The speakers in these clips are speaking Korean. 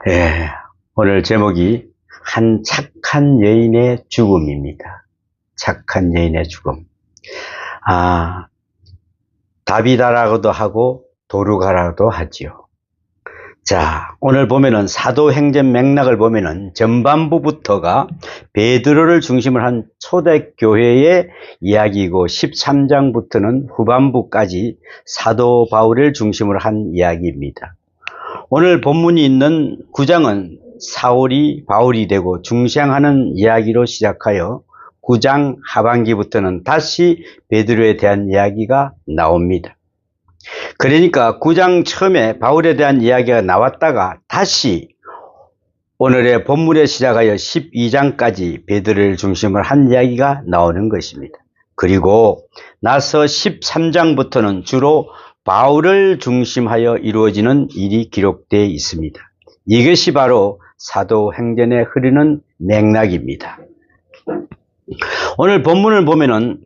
예, 오늘 제목이 한 착한 여인의 죽음입니다. 착한 여인의 죽음. 다비다라고도 하고 도르가라고도 하지요. 자, 오늘 보면은 사도행전 맥락을 보면은 전반부부터가 베드로를 중심으로 한 초대교회의 이야기이고 13장부터는 후반부까지 사도 바울을 중심으로 한 이야기입니다. 오늘 본문이 있는 9장은 사울이 바울이 되고 중생하는 이야기로 시작하여 9장 하반기부터는 다시 베드로에 대한 이야기가 나옵니다. 그러니까 9장 처음에 바울에 대한 이야기가 나왔다가 다시 오늘의 본문에 시작하여 12장까지 베드로를 중심으로 한 이야기가 나오는 것입니다. 그리고 나서 13장부터는 주로 바울을 중심하여 이루어지는 일이 기록되어 있습니다. 이것이 바로 사도행전에 흐르는 맥락입니다. 오늘 본문을 보면은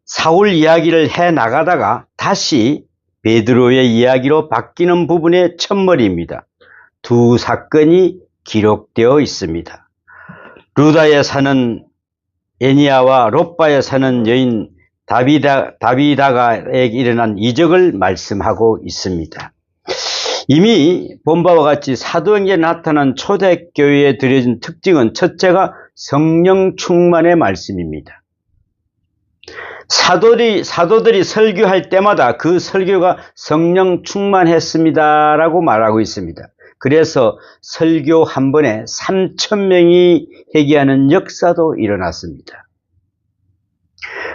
사울 이야기를 해 나가다가 다시 베드로의 이야기로 바뀌는 부분의 첫머리입니다. 두 사건이 기록되어 있습니다. 루다에 사는 에니아와 롯바에 사는 여인 다비다가에게 일어난 이적을 말씀하고 있습니다. 이미 본 바와 같이 사도행전에 나타난 초대교회에 들여진 특징은 첫째가 성령 충만의 말씀입니다. 사도들이 설교할 때마다 그 설교가 성령 충만했습니다라고 말하고 있습니다. 그래서 설교 한 번에 3,000명이 회개하는 역사도 일어났습니다.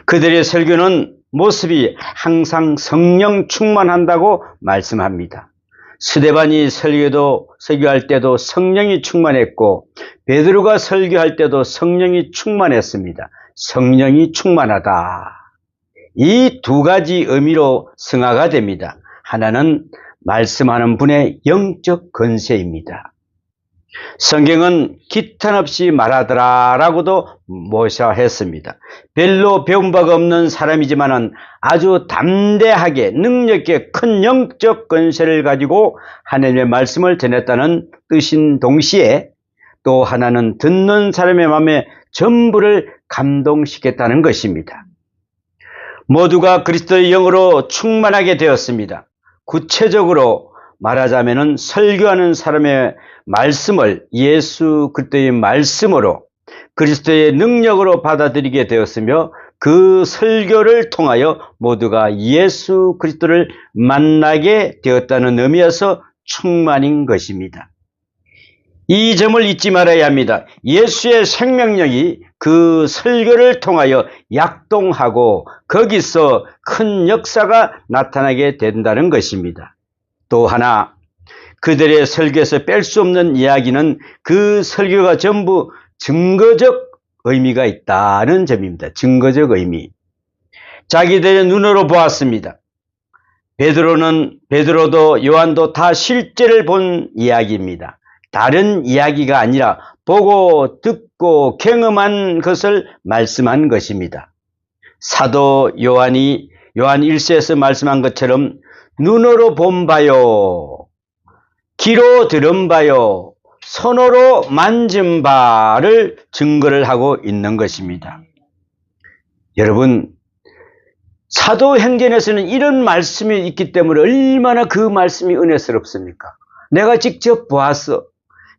그들의 설교는 모습이 항상 성령 충만한다고 말씀합니다. 스데반이 설교할 때도 성령이 충만했고 베드로가 설교할 때도 성령이 충만했습니다. 성령이 충만하다. 이 두 가지 의미로 승화가 됩니다. 하나는 말씀하는 분의 영적 권세입니다. 성경은 기탄 없이 말하더라 라고도 묘사했습니다. 별로 배운 바가 없는 사람이지만은 아주 담대하게 능력 있게 큰 영적 권세를 가지고 하나님의 말씀을 전했다는 뜻인 동시에 또 하나는 듣는 사람의 마음에 전부를 감동시켰다는 것입니다. 모두가 그리스도의 영으로 충만하게 되었습니다. 구체적으로 말하자면은 설교하는 사람의 말씀을 예수 그리스도의 말씀으로 그리스도의 능력으로 받아들이게 되었으며 그 설교를 통하여 모두가 예수 그리스도를 만나게 되었다는 의미에서 충만인 것입니다. 이 점을 잊지 말아야 합니다. 예수의 생명력이 그 설교를 통하여 약동하고 거기서 큰 역사가 나타나게 된다는 것입니다. 또 하나 그들의 설교에서 뺄 수 없는 이야기는 그 설교가 전부 증거적 의미가 있다는 점입니다. 증거적 의미. 자기들의 눈으로 보았습니다. 베드로도 요한도 다 실제를 본 이야기입니다. 다른 이야기가 아니라 보고 듣고 경험한 것을 말씀한 것입니다. 사도 요한이 요한 1서에서 말씀한 것처럼 눈으로 본 바요, 귀로 들은 바요, 손으로 만진 바를 증거를 하고 있는 것입니다. 여러분, 사도행전에서는 이런 말씀이 있기 때문에 얼마나 그 말씀이 은혜스럽습니까? 내가 직접 보았어.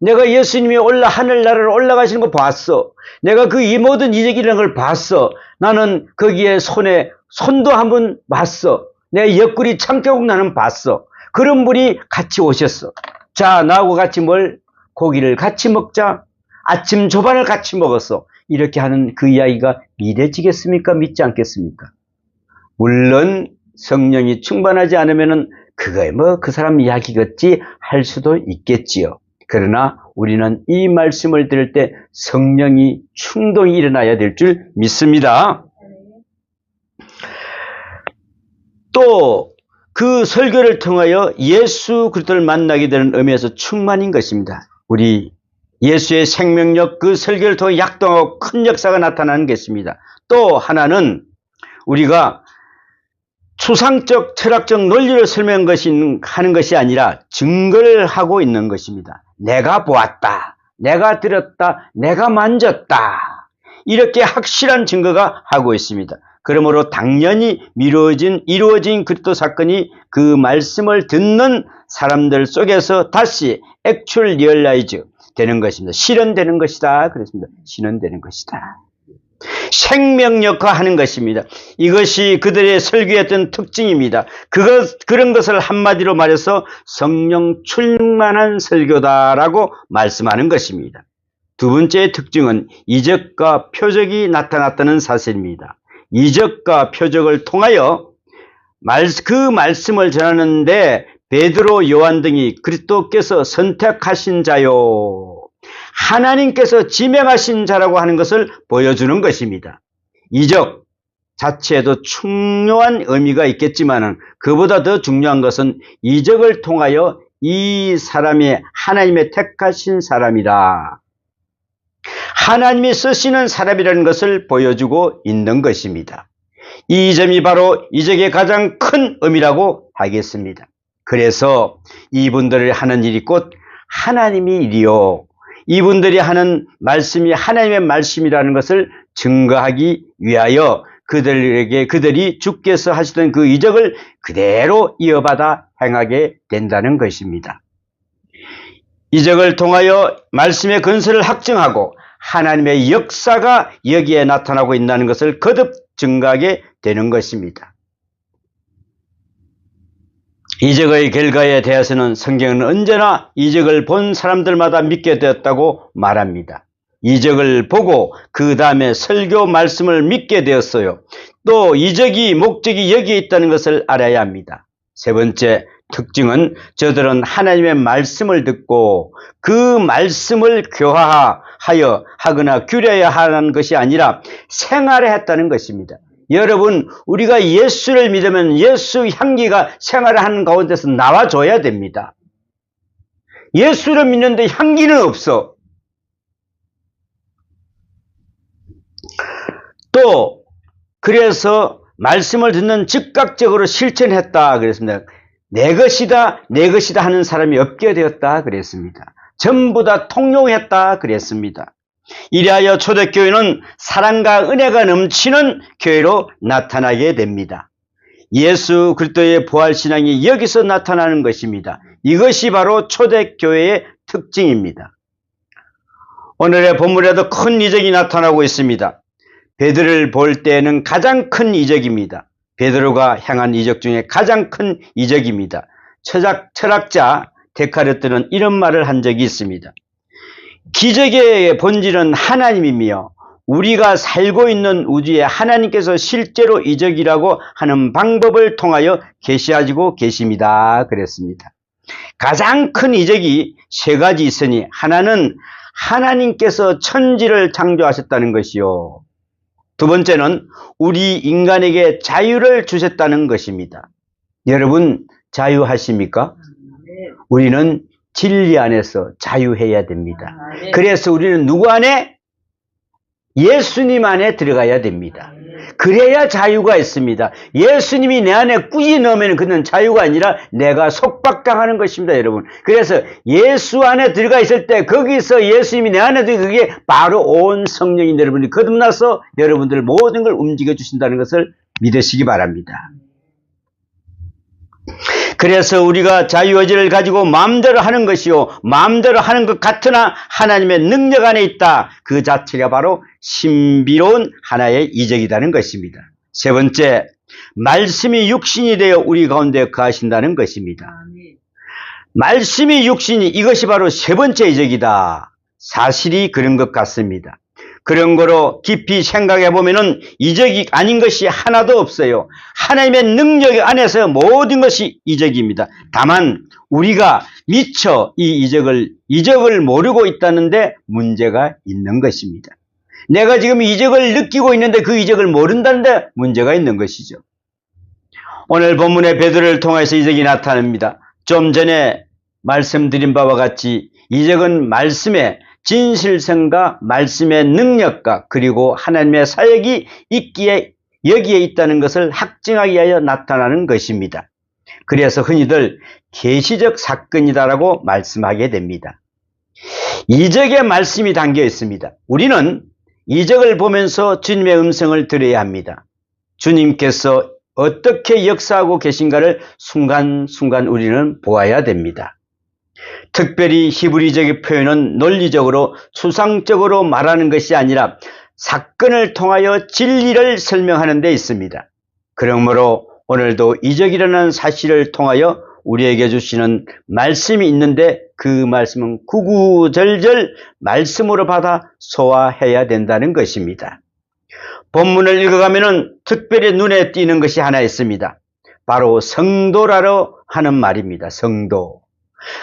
내가 예수님이 하늘나라로 올라가시는 거 봤어. 내가 이 모든 이적이 일어난 걸 봤어. 나는 거기에 손도 한번 봤어. 내 옆구리 참깨국 나는 봤어. 그런 분이 같이 오셨어. 자, 나하고 같이 고기를 같이 먹자. 아침 조반을 같이 먹었어. 이렇게 하는 그 이야기가 믿어지겠습니까? 믿지 않겠습니까? 물론 성령이 충만하지 않으면은 그거에 그 사람 이야기겠지 할 수도 있겠지요. 그러나 우리는 이 말씀을 들을 때 성령이 충동이 일어나야 될 줄 믿습니다. 또 그 설교를 통하여 예수 그리스도를 만나게 되는 의미에서 충만인 것입니다. 우리 예수의 생명력 그 설교를 통해 약동하고 큰 역사가 나타나는 것입니다. 또 하나는 우리가 추상적 철학적 논리를 설명하는 것이 아니라 증거를 하고 있는 것입니다. 내가 보았다, 내가 들었다, 내가 만졌다. 이렇게 확실한 증거가 하고 있습니다. 그러므로 당연히 이루어진 그리스도 사건이 그 말씀을 듣는 사람들 속에서 다시 액츄얼 리얼라이즈 되는 것입니다. 실현되는 것이다. 그랬습니다. 실현되는 것이다. 생명력화하는 것입니다. 이것이 그들의 설교했던 특징입니다. 그런 것을 한마디로 말해서 성령 충만한 설교다라고 말씀하는 것입니다. 두 번째 특징은 이적과 표적이 나타났다는 사실입니다. 이적과 표적을 통하여 그 말씀을 전하는데 베드로, 요한 등이 그리스도께서 선택하신 자요, 하나님께서 지명하신 자라고 하는 것을 보여주는 것입니다. 이적 자체에도 중요한 의미가 있겠지만 그보다 더 중요한 것은 이적을 통하여 이 사람이 하나님의 택하신 사람이다, 하나님이 쓰시는 사람이라는 것을 보여주고 있는 것입니다. 이 점이 바로 이적의 가장 큰 의미라고 하겠습니다. 그래서 이분들이 하는 일이 곧 하나님의 일이요, 이분들이 하는 말씀이 하나님의 말씀이라는 것을 증거하기 위하여 그들이 주께서 하시던 그 이적을 그대로 이어받아 행하게 된다는 것입니다. 이적을 통하여 말씀의 근세를 확증하고 하나님의 역사가 여기에 나타나고 있다는 것을 거듭 증거하게 되는 것입니다. 이적의 결과에 대해서는 성경은 언제나 이적을 본 사람들마다 믿게 되었다고 말합니다. 이적을 보고 그 다음에 설교 말씀을 믿게 되었어요. 또 이적이 목적이 여기에 있다는 것을 알아야 합니다. 세 번째 특징은 저들은 하나님의 말씀을 듣고 그 말씀을 교화하여 하거나 규례해야 하는 것이 아니라 생활해 했다는 것입니다. 여러분, 우리가 예수를 믿으면 예수 향기가 생활하는 가운데서 나와줘야 됩니다. 예수를 믿는데 향기는 없어. 또 그래서 말씀을 듣는 즉각적으로 실천했다 그랬습니다. 내 것이다, 내 것이다 하는 사람이 없게 되었다 그랬습니다. 전부 다 통용했다 그랬습니다. 이리하여 초대교회는 사랑과 은혜가 넘치는 교회로 나타나게 됩니다. 예수 그리스도의 부활신앙이 여기서 나타나는 것입니다. 이것이 바로 초대교회의 특징입니다. 오늘의 본문에도 큰 이적이 나타나고 있습니다. 베드로를 볼 때는 가장 큰 이적입니다. 베드로가 행한 이적 중에 가장 큰 이적입니다. 철학자 데카르트는 이런 말을 한 적이 있습니다. 기적의 본질은 하나님이며 우리가 살고 있는 우주에 하나님께서 실제로 이적이라고 하는 방법을 통하여 계시하시고 계십니다. 그랬습니다. 가장 큰 이적이 세 가지 있으니 하나는 하나님께서 천지를 창조하셨다는 것이요, 두 번째는 우리 인간에게 자유를 주셨다는 것입니다. 여러분 자유하십니까? 우리는 진리 안에서 자유해야 됩니다. 그래서 우리는 누구 안에? 예수님 안에 들어가야 됩니다. 그래야 자유가 있습니다. 예수님이 내 안에 꾸짖 넣으면 그는 자유가 아니라 내가 속박당하는 것입니다, 여러분. 그래서 예수 안에 들어가 있을 때 거기서 예수님이 내 안에 들어가 그게 바로 온 성령인 여러분이 거듭나서 여러분들 모든 걸 움직여 주신다는 것을 믿으시기 바랍니다. 그래서 우리가 자유의지를 가지고 마음대로 하는 것이요, 마음대로 하는 것 같으나 하나님의 능력 안에 있다. 그 자체가 바로 신비로운 하나의 이적이라는 것입니다. 세 번째, 말씀이 육신이 되어 우리 가운데 거하신다는 것입니다. 말씀이 육신이, 이것이 바로 세 번째 이적이다. 사실이 그런 것 같습니다. 그런 거로 깊이 생각해 보면은 이적이 아닌 것이 하나도 없어요. 하나님의 능력 안에서 모든 것이 이적입니다. 다만 우리가 미처 이 이적을 모르고 있다는데 문제가 있는 것입니다. 내가 지금 이적을 느끼고 있는데 그 이적을 모른다는데 문제가 있는 것이죠. 오늘 본문의 베드로를 통해서 이적이 나타납니다. 좀 전에 말씀드린 바와 같이 이적은 말씀의 진실성과 말씀의 능력과 그리고 하나님의 사역이 있기에 여기에 있다는 것을 확증하기 위하여 나타나는 것입니다. 그래서 흔히들 계시적 사건이다라고 말씀하게 됩니다. 이적의 말씀이 담겨 있습니다. 우리는 이적을 보면서 주님의 음성을 들어야 합니다. 주님께서 어떻게 역사하고 계신가를 순간순간 우리는 보아야 됩니다. 특별히 히브리적의 표현은 논리적으로 추상적으로 말하는 것이 아니라 사건을 통하여 진리를 설명하는 데 있습니다. 그러므로 오늘도 이적이라는 사실을 통하여 우리에게 주시는 말씀이 있는데 그 말씀은 구구절절 말씀으로 받아 소화해야 된다는 것입니다. 본문을 읽어가면 특별히 눈에 띄는 것이 하나 있습니다. 바로 성도라고 하는 말입니다. 성도.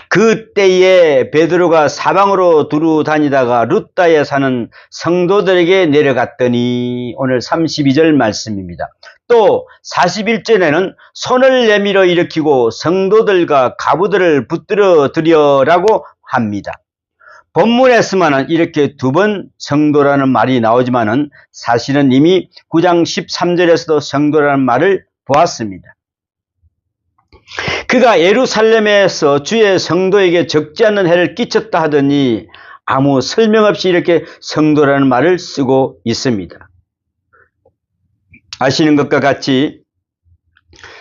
그때에 베드로가 사방으로 두루 다니다가 룻다에 사는 성도들에게 내려갔더니 오늘 32절 말씀입니다. 또 41절에는 손을 내밀어 일으키고 성도들과 가부들을 붙들어 드려라고 합니다. 본문에서만은 이렇게 두 번 성도라는 말이 나오지만은 사실은 이미 9장 13절에서도 성도라는 말을 보았습니다. 그가 예루살렘에서 주의 성도에게 적지 않는 해를 끼쳤다 하더니 아무 설명 없이 이렇게 성도라는 말을 쓰고 있습니다. 아시는 것과 같이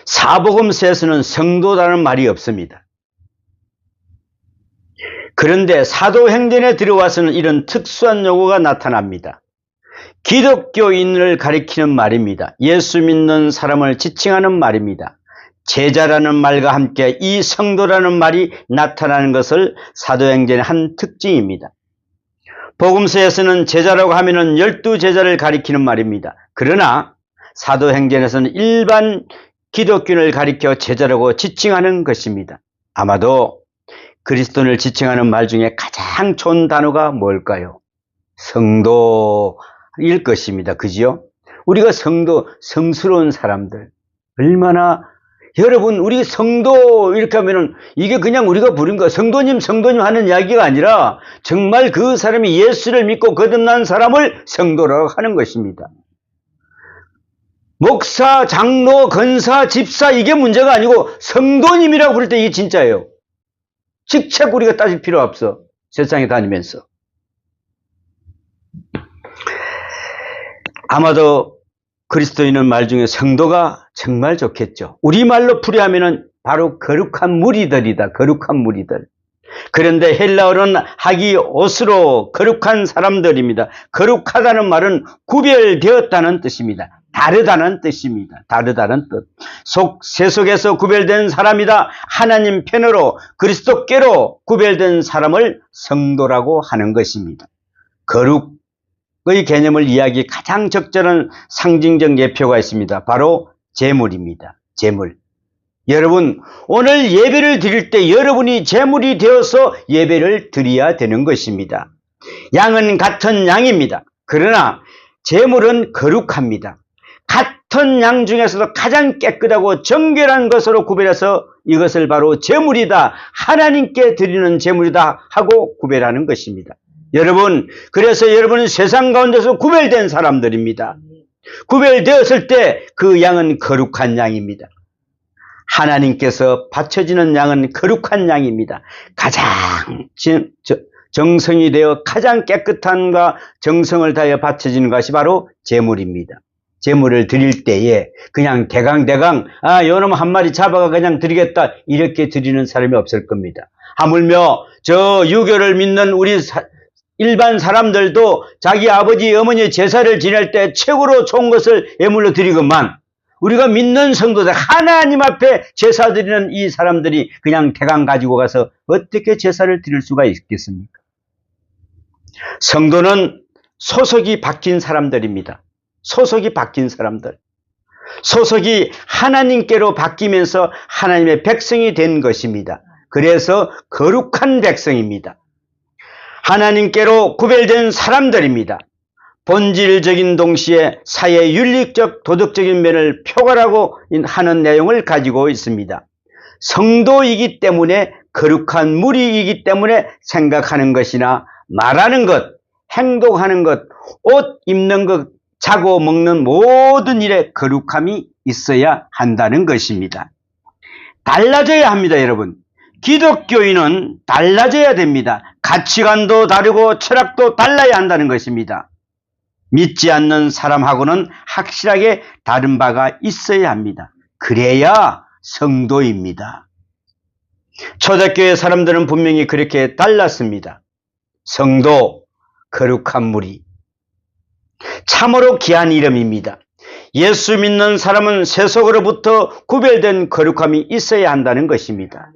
사복음서에서는 성도라는 말이 없습니다. 그런데 사도행전에 들어와서는 이런 특수한 용어가 나타납니다. 기독교인을 가리키는 말입니다. 예수 믿는 사람을 지칭하는 말입니다. 제자라는 말과 함께 이 성도라는 말이 나타나는 것을 사도행전의 한 특징입니다. 복음서에서는 제자라고 하면은 12제자를 가리키는 말입니다. 그러나 사도행전에서는 일반 기독교인을 가리켜 제자라고 지칭하는 것입니다. 아마도 그리스도인을 지칭하는 말 중에 가장 좋은 단어가 뭘까요? 성도일 것입니다. 그지요? 우리가 성도, 성스러운 사람들, 얼마나 여러분 우리 성도 이렇게 하면은 이게 그냥 우리가 부른 거 성도님 하는 이야기가 아니라 정말 그 사람이 예수를 믿고 거듭난 사람을 성도라고 하는 것입니다. 목사, 장로, 권사, 집사 이게 문제가 아니고 성도님이라고 부를 때 이게 진짜예요. 직책 우리가 따질 필요 없어. 세상에 다니면서. 아마도 그리스도인은 말 중에 성도가 정말 좋겠죠. 우리말로 풀이하면은 바로 거룩한 무리들이다. 거룩한 무리들. 그런데 헬라어는 하기오스로 거룩한 사람들입니다. 거룩하다는 말은 구별되었다는 뜻입니다. 다르다는 뜻입니다. 다르다는 뜻. 세속에서 구별된 사람이다. 하나님 편으로 그리스도께로 구별된 사람을 성도라고 하는 것입니다. 거룩의 개념을 이야기해 가장 적절한 상징적 예표가 있습니다. 바로 제물입니다. 제물. 여러분 오늘 예배를 드릴 때 여러분이 제물이 되어서 예배를 드려야 되는 것입니다. 양은 같은 양입니다. 그러나 제물은 거룩합니다. 같은 양 중에서도 가장 깨끗하고 정결한 것으로 구별해서 이것을 바로 제물이다. 하나님께 드리는 제물이다 하고 구별하는 것입니다. 여러분 그래서 여러분은 세상 가운데서 구별된 사람들입니다. 구별되었을 때 그 양은 거룩한 양입니다. 하나님께서 바쳐지는 양은 거룩한 양입니다. 가장 정성이 되어 가장 깨끗함과 정성을 다하여 바쳐지는 것이 바로 제물입니다. 제물을 드릴 때에 그냥 대강 요놈 한 마리 잡아가 그냥 드리겠다 이렇게 드리는 사람이 없을 겁니다. 하물며 저 유교를 믿는 우리 일반 사람들도 자기 아버지 어머니 제사를 지낼 때 최고로 좋은 것을 예물로 드리건만 우리가 믿는 성도들 하나님 앞에 제사 드리는 이 사람들이 그냥 대강 가지고 가서 어떻게 제사를 드릴 수가 있겠습니까? 성도는 소속이 바뀐 사람들입니다. 소속이 바뀐 사람들. 소속이 하나님께로 바뀌면서 하나님의 백성이 된 것입니다. 그래서 거룩한 백성입니다. 하나님께로 구별된 사람들입니다. 본질적인 동시에 사회 윤리적 도덕적인 면을 표괄하고 하는 내용을 가지고 있습니다. 성도이기 때문에 거룩한 무리이기 때문에 생각하는 것이나 말하는 것, 행동하는 것, 옷 입는 것, 자고 먹는 모든 일에 거룩함이 있어야 한다는 것입니다. 달라져야 합니다, 여러분. 기독교인은 달라져야 됩니다. 가치관도 다르고 철학도 달라야 한다는 것입니다. 믿지 않는 사람하고는 확실하게 다른 바가 있어야 합니다. 그래야 성도입니다. 초대교회 사람들은 분명히 그렇게 달랐습니다. 성도, 거룩한 무리. 참으로 귀한 이름입니다. 예수 믿는 사람은 세속으로부터 구별된 거룩함이 있어야 한다는 것입니다.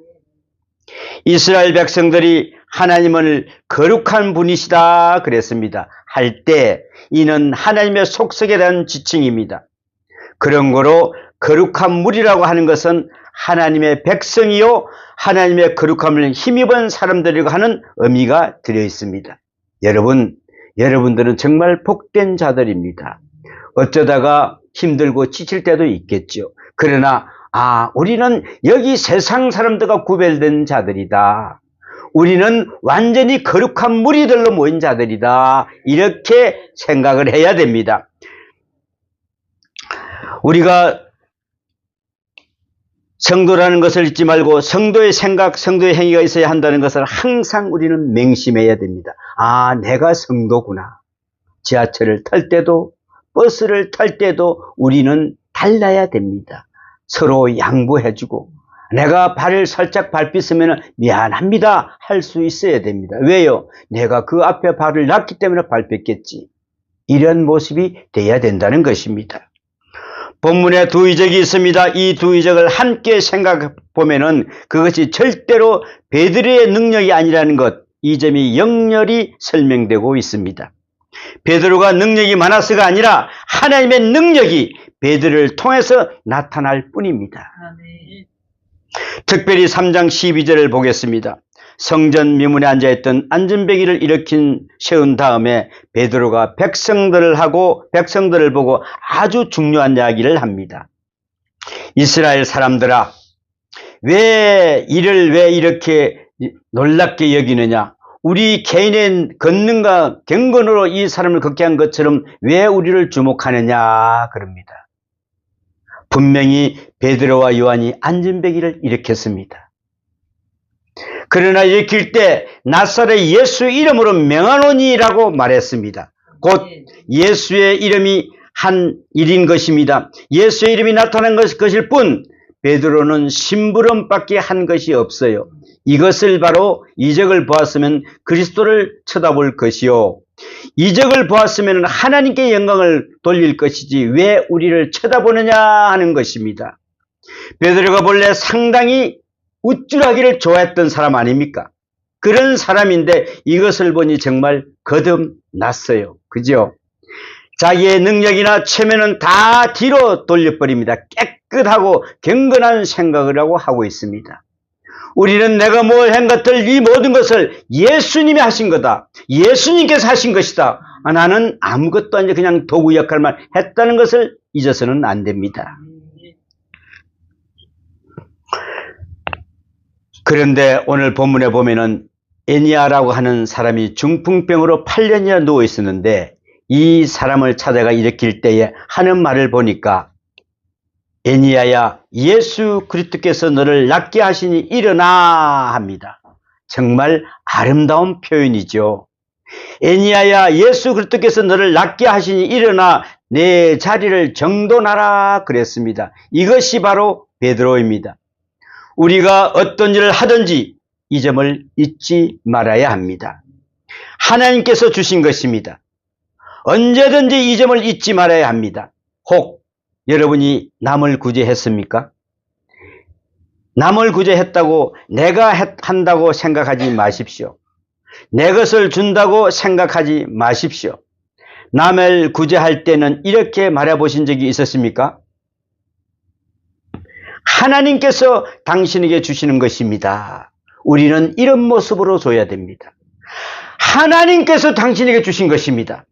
이스라엘 백성들이 하나님을 거룩한 분이시다 그랬습니다. 할 때 이는 하나님의 속성에 대한 지칭입니다. 그런 거로 거룩한 무리라고 하는 것은 하나님의 백성이요 하나님의 거룩함을 힘입은 사람들이라고 하는 의미가 들어 있습니다. 여러분들은 정말 복된 자들입니다. 어쩌다가 힘들고 지칠 때도 있겠죠. 그러나 우리는 여기 세상 사람들과 구별된 자들이다. 우리는 완전히 거룩한 무리들로 모인 자들이다. 이렇게 생각을 해야 됩니다. 우리가 성도라는 것을 잊지 말고 성도의 생각, 성도의 행위가 있어야 한다는 것을 항상 우리는 맹심해야 됩니다. 내가 성도구나. 지하철을 탈 때도 버스를 탈 때도 우리는 달라야 됩니다. 서로 양보해주고 내가 발을 살짝 밟혔으면 미안합니다 할 수 있어야 됩니다. 왜요? 내가 그 앞에 발을 놨기 때문에 밟혔겠지. 이런 모습이 돼야 된다는 것입니다. 본문에 두 이적이 있습니다. 이 두 이적을 함께 생각해 보면은 그것이 절대로 베드로의 능력이 아니라는 것, 이 점이 영렬히 설명되고 있습니다. 베드로가 능력이 많아서가 아니라 하나님의 능력이 베드로를 통해서 나타날 뿐입니다. 특별히 3장 12절을 보겠습니다. 성전 미문에 앉아있던 안전뱅이를 세운 다음에 베드로가 백성들을 보고 아주 중요한 이야기를 합니다. 이스라엘 사람들아, 왜 이렇게 놀랍게 여기느냐? 우리 개인의 권능과 경건으로 이 사람을 걷게 한 것처럼 왜 우리를 주목하느냐 그럽니다. 분명히 베드로와 요한이 안전뱅이를 일으켰습니다. 그러나 일으킬 때 나사렛 예수 이름으로 명하노니라고 말했습니다. 곧 예수의 이름이 한 일인 것입니다. 예수의 이름이 나타난 것일 뿐 베드로는 심부름밖에 한 것이 없어요. 이것을 바로 이적을 보았으면 그리스도를 쳐다볼 것이요, 이적을 보았으면 하나님께 영광을 돌릴 것이지 왜 우리를 쳐다보느냐 하는 것입니다. 베드로가 본래 상당히 우쭐하기를 좋아했던 사람 아닙니까? 그런 사람인데 이것을 보니 정말 거듭났어요. 그죠? 자기의 능력이나 체면은 다 뒤로 돌려버립니다. 깨끗하고 경건한 생각을 하고 있습니다. 우리는 내가 뭘 한 것들 이 모든 것을 예수님이 하신 거다. 예수님께서 하신 것이다. 나는 아무것도 아니라 그냥 도구 역할만 했다는 것을 잊어서는 안 됩니다. 그런데 오늘 본문에 보면은 애니야라고 하는 사람이 중풍병으로 8년이나 누워 있었는데 이 사람을 찾아가 일으킬 때에 하는 말을 보니까 애니야야, 예수 그리스도께서 너를 낫게 하시니 일어나 합니다. 정말 아름다운 표현이죠. 애니야야, 예수 그리스도께서 너를 낫게 하시니 일어나 내 자리를 정돈하라 그랬습니다. 이것이 바로 베드로입니다. 우리가 어떤 일을 하든지 이 점을 잊지 말아야 합니다. 하나님께서 주신 것입니다. 언제든지 이 점을 잊지 말아야 합니다. 혹 여러분이 남을 구제했습니까? 남을 구제했다고 내가 한다고 생각하지 마십시오. 내 것을 준다고 생각하지 마십시오. 남을 구제할 때는 이렇게 말해보신 적이 있었습니까? 하나님께서 당신에게 주시는 것입니다. 우리는 이런 모습으로 줘야 됩니다. 하나님께서 당신에게 주신 것입니다.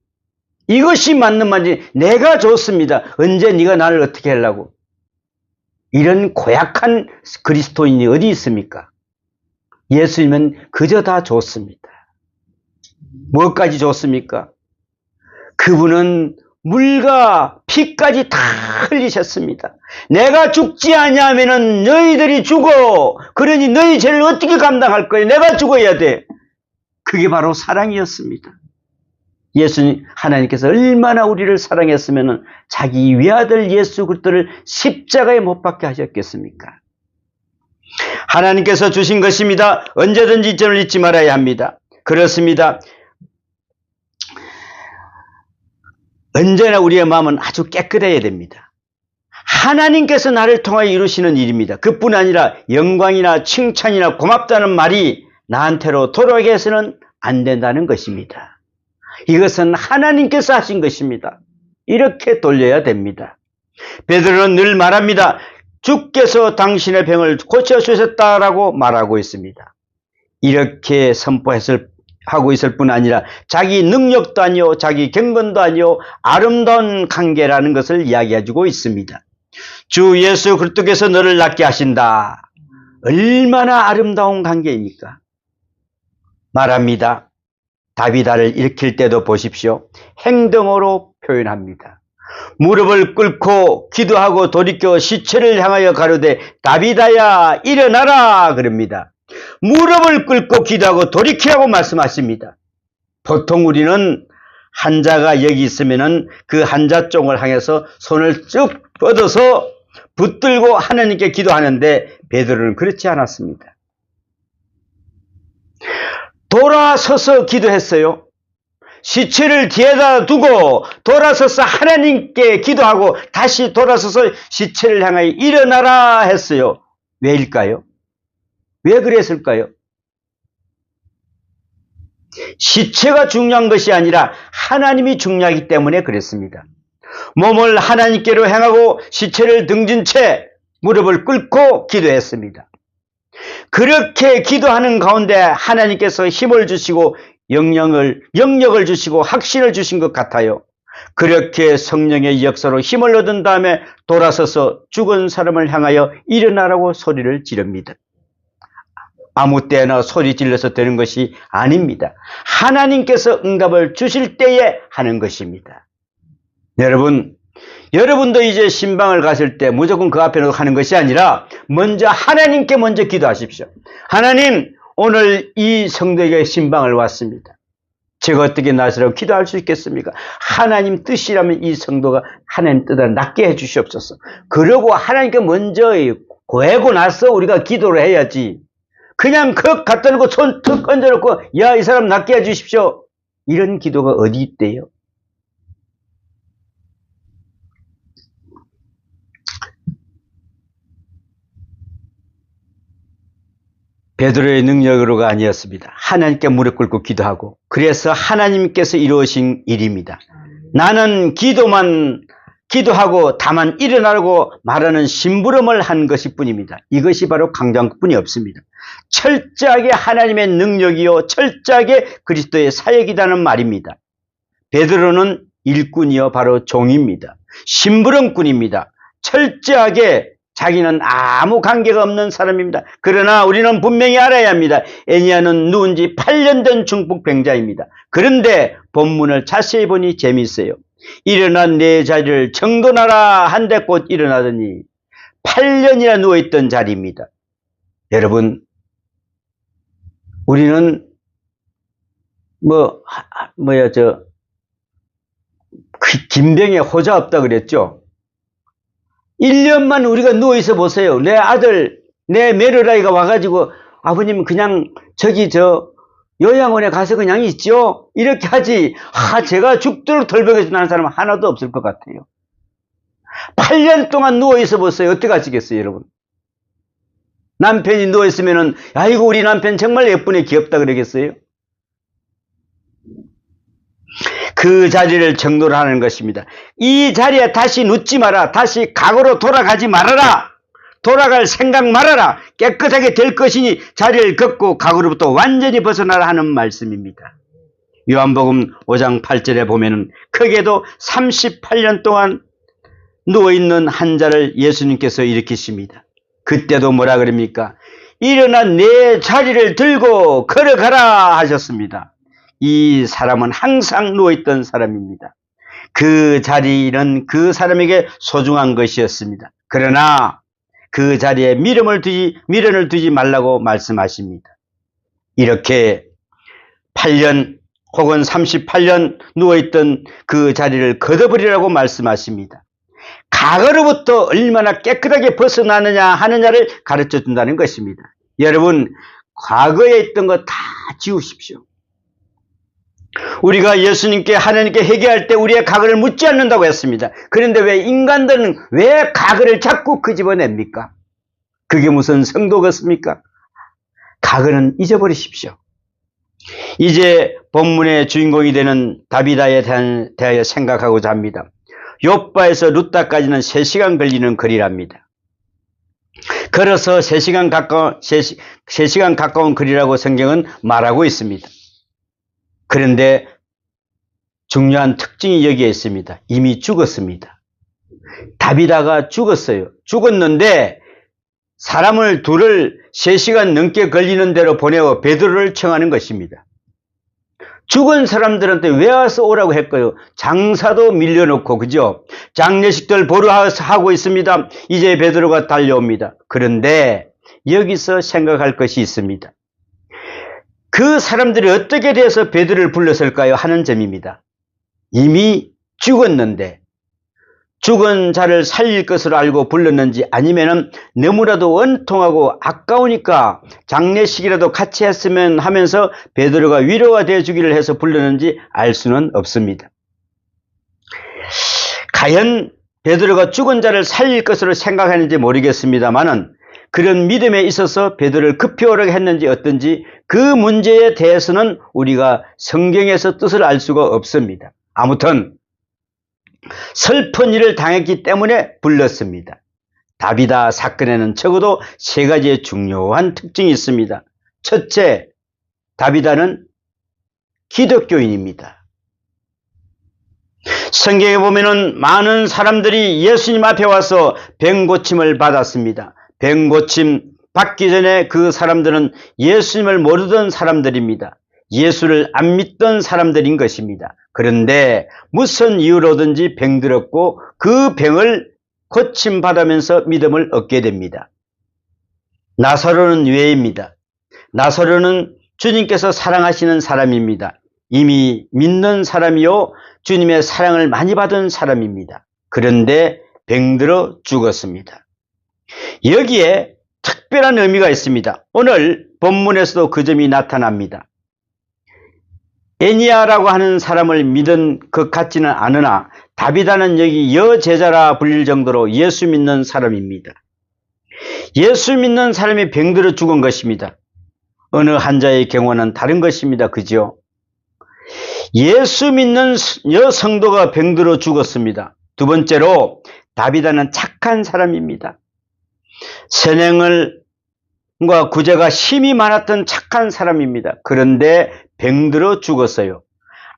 이것이 맞는 말이지 내가 줬습니다. 언제 네가 나를 어떻게 하려고. 이런 고약한 그리스도인이 어디 있습니까? 예수님은 그저 다 줬습니다. 뭐까지 줬습니까? 그분은 물과 피까지 다 흘리셨습니다. 내가 죽지 아니하면은 너희들이 죽어. 그러니 너희 죄를 어떻게 감당할 거야? 내가 죽어야 돼. 그게 바로 사랑이었습니다. 예수님, 하나님께서 얼마나 우리를 사랑했으면 자기 외아들 예수 그리스도를 십자가에 못 박게 하셨겠습니까? 하나님께서 주신 것입니다. 언제든지 이 점을 잊지 말아야 합니다. 그렇습니다. 언제나 우리의 마음은 아주 깨끗해야 됩니다. 하나님께서 나를 통하여 이루시는 일입니다. 그뿐 아니라 영광이나 칭찬이나 고맙다는 말이 나한테로 돌아오게 해서는 안 된다는 것입니다. 이것은 하나님께서 하신 것입니다. 이렇게 돌려야 됩니다. 베드로는 늘 말합니다. 주께서 당신의 병을 고쳐주셨다라고 말하고 있습니다. 이렇게 하고 있을 뿐 아니라 자기 능력도 아니요, 자기 경건도 아니요, 아름다운 관계라는 것을 이야기해주고 있습니다. 주 예수 그리스도께서 너를 낫게 하신다. 얼마나 아름다운 관계입니까? 말합니다. 다비다를 일으킬 때도 보십시오. 행동으로 표현합니다. 무릎을 꿇고 기도하고 돌이켜 시체를 향하여 가로되 다비다야 일어나라 그럽니다. 무릎을 꿇고 기도하고 돌이키라고 말씀하십니다. 보통 우리는 환자가 여기 있으면은 그 환자 쪽을 향해서 손을 쭉 뻗어서 붙들고 하나님께 기도하는데 베드로는 그렇지 않았습니다. 돌아서서 기도했어요. 시체를 뒤에다 두고 돌아서서 하나님께 기도하고 다시 돌아서서 시체를 향하여 일어나라 했어요. 왜일까요? 왜 그랬을까요? 시체가 중요한 것이 아니라 하나님이 중요하기 때문에 그랬습니다. 몸을 하나님께로 향하고 시체를 등진 채 무릎을 꿇고 기도했습니다. 그렇게 기도하는 가운데 하나님께서 힘을 주시고 영역을 주시고 확신을 주신 것 같아요. 그렇게 성령의 역사로 힘을 얻은 다음에 돌아서서 죽은 사람을 향하여 일어나라고 소리를 지릅니다. 아무 때나 소리 질러서 되는 것이 아닙니다. 하나님께서 응답을 주실 때에 하는 것입니다. 여러분도 이제 신방을 가실 때 무조건 그 앞에 놓고 하는 것이 아니라 먼저 하나님께 먼저 기도하십시오. 하나님, 오늘 이 성도에게 신방을 왔습니다. 제가 어떻게 나서라고 기도할 수 있겠습니까? 하나님 뜻이라면 이 성도가 하나님 뜻을 낫게 해 주시옵소서. 그러고 하나님께 먼저 고하고 나서 우리가 기도를 해야지. 그냥 컥 갖다 놓고 손 툭 얹어놓고 야, 이 사람 낫게 해 주십시오. 이런 기도가 어디 있대요? 베드로의 능력으로가 아니었습니다. 하나님께 무릎 꿇고 기도하고 그래서 하나님께서 이루어진 일입니다. 나는 기도하고 다만 일어나라고 말하는 심부름을 한 것일 뿐입니다. 이것이 바로 강장뿐이 없습니다. 철저하게 하나님의 능력이요 철저하게 그리스도의 사역이라는 말입니다. 베드로는 일꾼이요 바로 종입니다. 심부름꾼입니다. 철저하게 자기는 아무 관계가 없는 사람입니다. 그러나 우리는 분명히 알아야 합니다. 애니야는 누군지 8년 된 중풍병자입니다. 그런데 본문을 자세히 보니 재미있어요. 일어난 내 자리를 정돈하라 한데 곧 일어나더니 8년이나 누워있던 자리입니다. 여러분, 우리는 김병에 호자 없다 그랬죠? 1년만 우리가 누워있어 보세요. 내 아들, 내 며느라이가 와가지고 아버님 그냥 요양원에 가서 그냥 있죠? 이렇게 하지. 제가 죽도록 돌벽에서 나는 사람 하나도 없을 것 같아요. 8년 동안 누워있어 보세요. 어떻게 하시겠어요, 여러분? 남편이 누워있으면은, 아이고, 우리 남편 정말 예쁘네, 귀엽다 그러겠어요? 그 자리를 정돈하는 것입니다. 이 자리에 다시 눕지 마라. 다시 과거로 돌아가지 말아라. 돌아갈 생각 말아라. 깨끗하게 될 것이니 자리를 걷고 과거로부터 완전히 벗어나라 하는 말씀입니다. 요한복음 5장 8절에 보면은 크게도 38년 동안 누워있는 환자를 예수님께서 일으키십니다. 그때도 뭐라 그럽니까? 일어나 내 자리를 들고 걸어가라 하셨습니다. 이 사람은 항상 누워있던 사람입니다. 그 자리는 그 사람에게 소중한 것이었습니다. 그러나 그 자리에 미련을 두지 말라고 말씀하십니다. 이렇게 8년 혹은 38년 누워있던 그 자리를 걷어버리라고 말씀하십니다. 과거로부터 얼마나 깨끗하게 벗어나느냐 하느냐를 가르쳐 준다는 것입니다. 여러분, 과거에 있던 거 다 지우십시오. 우리가 예수님께 하나님께 회개할 때 우리의 과거를 묻지 않는다고 했습니다. 그런데 왜 인간들은 왜 과거를 자꾸 끄집어냅니까? 그게 무슨 성도 같습니까? 과거는 잊어버리십시오. 이제 본문의 주인공이 되는 다비다에 대하여 생각하고자 합니다. 욥바에서 룻다까지는 3시간 걸리는 거리랍니다. 걸어서 3시간 가까운 거리라고 성경은 말하고 있습니다. 그런데 중요한 특징이 여기에 있습니다. 이미 죽었습니다. 다비다가 죽었어요. 죽었는데 사람을 둘을 3시간 넘게 걸리는 대로 보내어 베드로를 청하는 것입니다. 죽은 사람들한테 왜 와서 오라고 했고요? 장사도 밀려놓고, 그죠? 장례식들 보러 하고 있습니다. 이제 베드로가 달려옵니다. 그런데 여기서 생각할 것이 있습니다. 그 사람들이 어떻게 돼서 베드로를 불렀을까요? 하는 점입니다. 이미 죽었는데 죽은 자를 살릴 것으로 알고 불렀는지, 아니면은 너무나도 원통하고 아까우니까 장례식이라도 같이 했으면 하면서 베드로가 위로가 되어 주기를 해서 불렀는지 알 수는 없습니다. 과연 베드로가 죽은 자를 살릴 것으로 생각하는지 모르겠습니다만은 그런 믿음에 있어서 베드로를 급히 오라고 했는지 어떤지 그 문제에 대해서는 우리가 성경에서 뜻을 알 수가 없습니다. 아무튼 슬픈 일을 당했기 때문에 불렀습니다. 다비다 사건에는 적어도 3가지의 중요한 특징이 있습니다. 첫째, 다비다는 기독교인입니다. 성경에 보면은 많은 사람들이 예수님 앞에 와서 병 고침을 받았습니다. 병 고침 받기 전에 그 사람들은 예수님을 모르던 사람들입니다. 예수를 안 믿던 사람들인 것입니다. 그런데 무슨 이유로든지 병들었고 그 병을 고침받으면서 믿음을 얻게 됩니다. 나사로는 왜입니다. 나사로는 주님께서 사랑하시는 사람입니다. 이미 믿는 사람이요 주님의 사랑을 많이 받은 사람입니다. 그런데 병들어 죽었습니다. 여기에 특별한 의미가 있습니다. 오늘 본문에서도 그 점이 나타납니다. 에니야라고 하는 사람을 믿은 것 같지는 않으나 다비다는 여기 여제자라 불릴 정도로 예수 믿는 사람입니다. 예수 믿는 사람이 병들어 죽은 것입니다. 어느 한자의 경우는 다른 것입니다. 그죠? 예수 믿는 여성도가 병들어 죽었습니다. 두 번째로 다비다는 착한 사람입니다. 선행과 구제가 심히 많았던 착한 사람입니다. 그런데 병들어 죽었어요.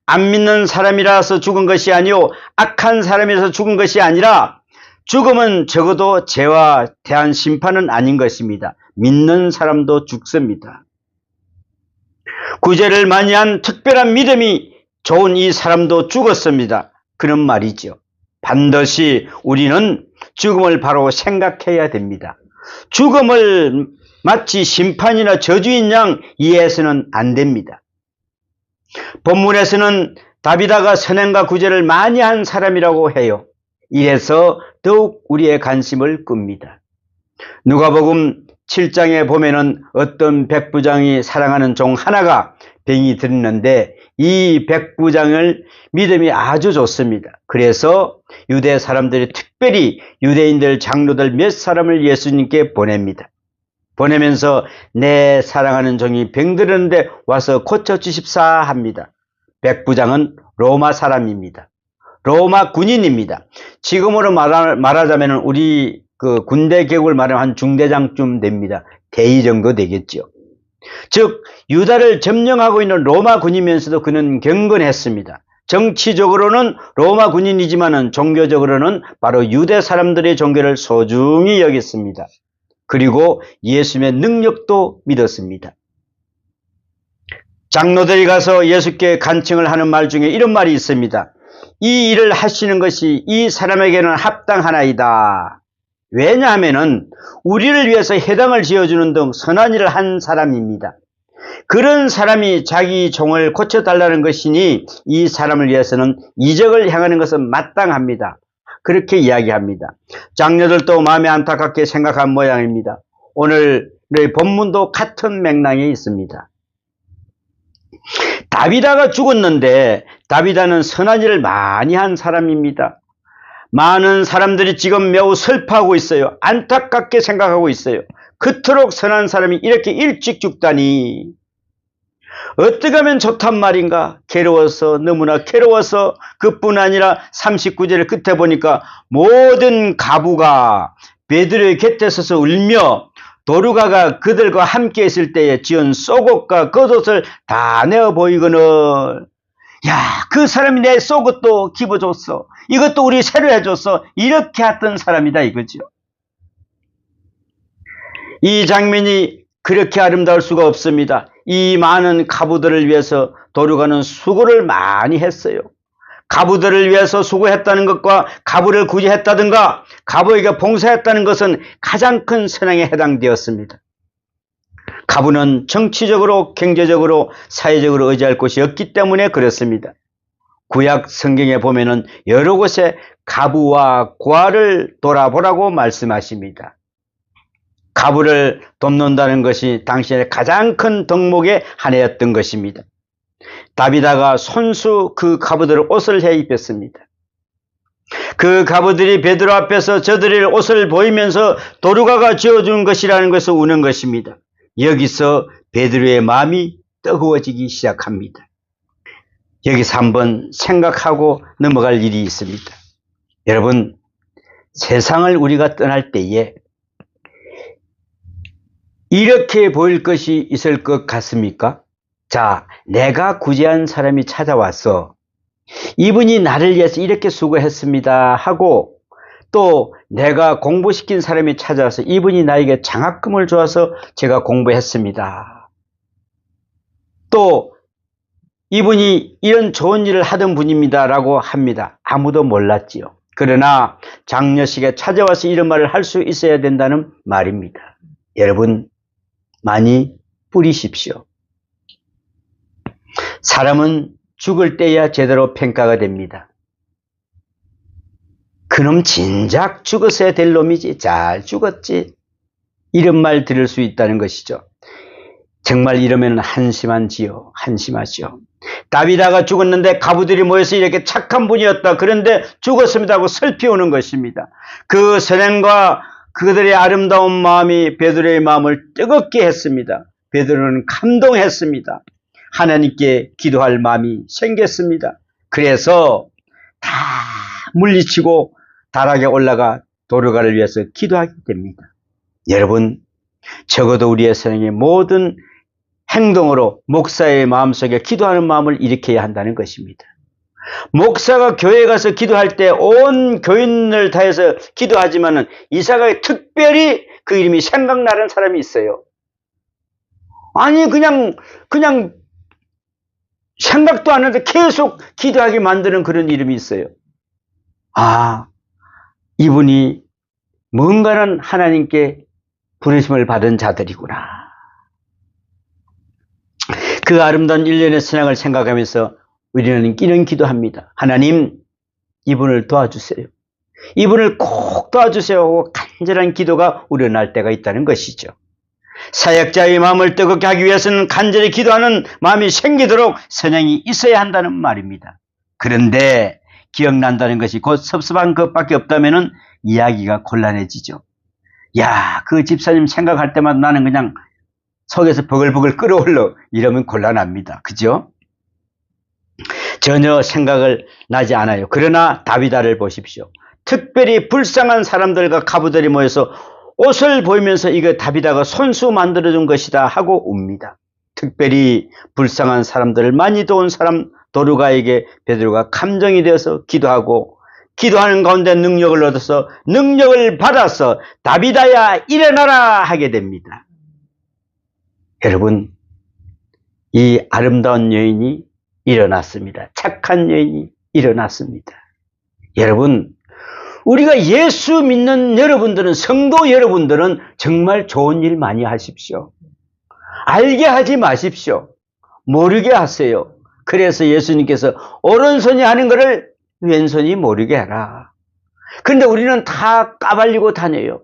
안 믿는 사람이라서 죽은 것이 아니요 악한 사람이라서 죽은 것이 아니라 죽음은 적어도 죄와 대한 심판은 아닌 것입니다. 믿는 사람도 죽습니다. 구제를 많이 한 특별한 믿음이 좋은 이 사람도 죽었습니다. 그런 말이죠. 반드시 우리는 죽음을 바로 생각해야 됩니다. 죽음을 마치 심판이나 저주인 양 이해해서는 안 됩니다. 본문에서는 다비다가 선행과 구제를 많이 한 사람이라고 해요. 이래서 더욱 우리의 관심을 끕니다. 누가복음 7장에 보면은 어떤 백부장이 사랑하는 종 하나가 병이 들었는데 이 백부장을 믿음이 아주 좋습니다. 그래서 유대 사람들이 특별히 유대인들 장로들 몇 사람을 예수님께 보냅니다. 보내면서 내 사랑하는 종이 병들었는데 와서 고쳐주십사 합니다. 백부장은 로마 사람입니다. 로마 군인입니다. 지금으로 말하자면 우리 그 군대 계급을 말하면 한 중대장쯤 됩니다. 대위 정도 되겠죠. 즉 유다를 점령하고 있는 로마 군이면서도 그는 경건했습니다. 정치적으로는 로마 군인이지만은 종교적으로는 바로 유대 사람들의 종교를 소중히 여겼습니다. 그리고 예수님의 능력도 믿었습니다. 장로들이 가서 예수께 간청을 하는 말 중에 이런 말이 있습니다. 이 일을 하시는 것이 이 사람에게는 합당하나이다. 왜냐하면은 우리를 위해서 해당을 지어주는 등 선한 일을 한 사람입니다. 그런 사람이 자기 종을 고쳐달라는 것이니 이 사람을 위해서는 이적을 행하는 것은 마땅합니다. 그렇게 이야기합니다. 장녀들도 마음에 안타깝게 생각한 모양입니다. 오늘의 본문도 같은 맥락에 있습니다. 다비다가 죽었는데 다비다는 선한 일을 많이 한 사람입니다. 많은 사람들이 지금 매우 슬퍼하고 있어요. 안타깝게 생각하고 있어요. 그토록 선한 사람이 이렇게 일찍 죽다니 어떻게 하면 좋단 말인가. 괴로워서, 너무나 괴로워서. 그뿐 아니라 39절 끝에 보니까 모든 가부가 베드로의 곁에 서서 울며 도르가가 그들과 함께 있을 때에 지은 속옷과 겉옷을 다 내어 보이거늘, 야, 그 사람이 내 속옷도 입어줬어, 이것도 우리 새로 해줬어, 이렇게 했던 사람이다 이거죠. 이 장면이 그렇게 아름다울 수가 없습니다. 이 많은 가부들을 위해서 도르가는 수고를 많이 했어요. 가부들을 위해서 수고했다는 것과 가부를 구제했다든가 가부에게 봉사했다는 것은 가장 큰 선행에 해당되었습니다. 가부는 정치적으로, 경제적으로, 사회적으로 의지할 곳이 없기 때문에 그렇습니다. 구약 성경에 보면은 여러 곳에 가부와 고아를 돌아보라고 말씀하십니다. 가부를 돕는다는 것이 당시에 가장 큰 덕목의 하나였던 것입니다. 다비다가 손수 그 가부들을 옷을 해 입혔습니다. 그 가부들이 베드로 앞에서 저들의 옷을 보이면서 도르가가 지어준 것이라는 것을 우는 것입니다. 여기서 베드로의 마음이 뜨거워지기 시작합니다. 여기서 한번 생각하고 넘어갈 일이 있습니다. 여러분, 세상을 우리가 떠날 때에 이렇게 보일 것이 있을 것 같습니까? 자, 내가 구제한 사람이 찾아와서 이분이 나를 위해서 이렇게 수고했습니다 하고, 또 내가 공부시킨 사람이 찾아와서 이분이 나에게 장학금을 줘서 제가 공부했습니다, 또 이분이 이런 좋은 일을 하던 분입니다 라고 합니다. 아무도 몰랐지요. 그러나 장려식에 찾아와서 이런 말을 할 수 있어야 된다는 말입니다. 여러분, 많이 뿌리십시오. 사람은 죽을 때야 제대로 평가가 됩니다. 그놈 진작 죽었어야 될 놈이지, 잘 죽었지, 이런 말 들을 수 있다는 것이죠. 정말 이러면 한심한지요. 한심하죠. 다비다가 죽었는데 가부들이 모여서 이렇게 착한 분이었다, 그런데 죽었습니다 하고 슬피 우는 것입니다. 그 선행과 그들의 아름다운 마음이 베드로의 마음을 뜨겁게 했습니다. 베드로는 감동했습니다. 하나님께 기도할 마음이 생겼습니다. 그래서 다 물리치고 다락에 올라가 도르가를 위해서 기도하게 됩니다. 여러분, 적어도 우리의 선행의 모든 행동으로 목사의 마음속에 기도하는 마음을 일으켜야 한다는 것입니다. 목사가 교회에 가서 기도할 때 온 교인을 다해서 기도하지만은 이사가에 특별히 그 이름이 생각나는 사람이 있어요. 아니, 그냥 생각도 안 하는데 계속 기도하게 만드는 그런 이름이 있어요. 아, 이분이 뭔가는 하나님께 부르심을 받은 자들이구나. 그 아름다운 일련의 신앙을 생각하면서 우리는 이런 기도합니다. 하나님, 이분을 도와주세요. 이분을 꼭 도와주세요 하고 간절한 기도가 우러날 때가 있다는 것이죠. 사역자의 마음을 뜨겁게 하기 위해서는 간절히 기도하는 마음이 생기도록 선행이 있어야 한다는 말입니다. 그런데 기억난다는 것이 곧 섭섭한 것밖에 없다면 이야기가 곤란해지죠. 야, 그 집사님 생각할 때마다 나는 그냥 속에서 버글버글 끓어올라, 이러면 곤란합니다. 그죠? 전혀 생각을 나지 않아요. 그러나 다비다를 보십시오. 특별히 불쌍한 사람들과 가부들이 모여서 옷을 보이면서 이거 다비다가 손수 만들어준 것이다 하고 웁니다. 특별히 불쌍한 사람들을 많이 도운 사람 도르가에게 베드로가 감정이 되어서 기도하고, 기도하는 가운데 능력을 얻어서 능력을 받아서 다비다야 일어나라 하게 됩니다. 여러분, 이 아름다운 여인이 일어났습니다. 착한 여인이 일어났습니다. 여러분, 우리가 예수 믿는 여러분들은, 성도 여러분들은 정말 좋은 일 많이 하십시오. 알게 하지 마십시오. 모르게 하세요. 그래서 예수님께서 오른손이 하는 것을 왼손이 모르게 하라. 그런데 우리는 다 까발리고 다녀요.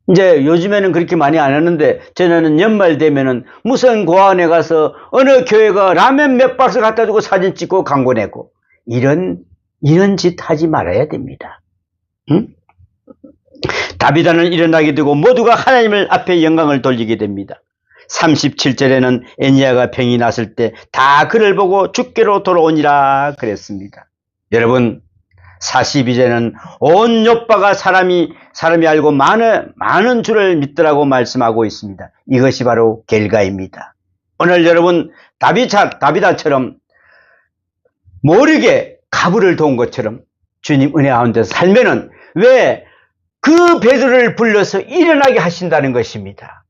이제 요즘에는 그렇게 많이 안 하는데, 전에는 연말 되면은 무슨 고안에 가서 어느 교회가 라면 몇 박스 갖다 주고 사진 찍고 광고 내고, 이런 짓 하지 말아야 됩니다. 응? 다비다는 일어나게 되고 모두가 하나님을 앞에 영광을 돌리게 됩니다. 37절에는 애니야가 병이 났을 때 다 그를 보고 주께로 돌아오니라 그랬습니다. 여러분, 42절에는 온 요바가 사람이 알고 많은 주를 믿더라고 말씀하고 있습니다. 이것이 바로 결과입니다. 오늘 여러분, 다비다처럼 모르게 가부를 도운 것처럼 주님 은혜 가운데서 살면은 왜 그 베드로를 불러서 일어나게 하신다는 것입니다.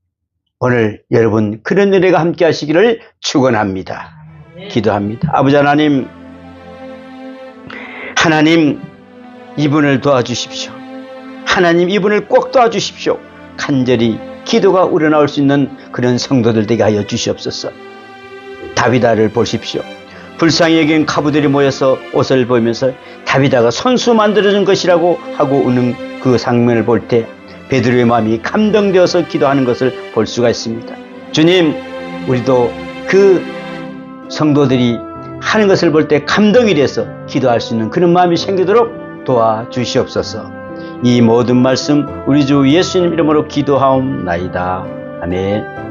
오늘 여러분 그런 은혜가 함께 하시기를 축원합니다. 기도합니다. 아버지 하나님 이분을 도와주십시오. 하나님 이분을 꼭 도와주십시오. 간절히 기도가 우러나올 수 있는 그런 성도들 되게 하여 주시옵소서. 다비다를 보십시오. 불쌍히 여긴 가부들이 모여서 옷을 보면서 다비다가 손수 만들어준 것이라고 하고 우는 그 장면을 볼 때 베드로의 마음이 감동되어서 기도하는 것을 볼 수가 있습니다. 주님, 우리도 그 성도들이 하는 것을 볼 때 감동이 돼서 기도할 수 있는 그런 마음이 생기도록 도와주시옵소서. 이 모든 말씀 우리 주 예수님 이름으로 기도하옵나이다. 아멘.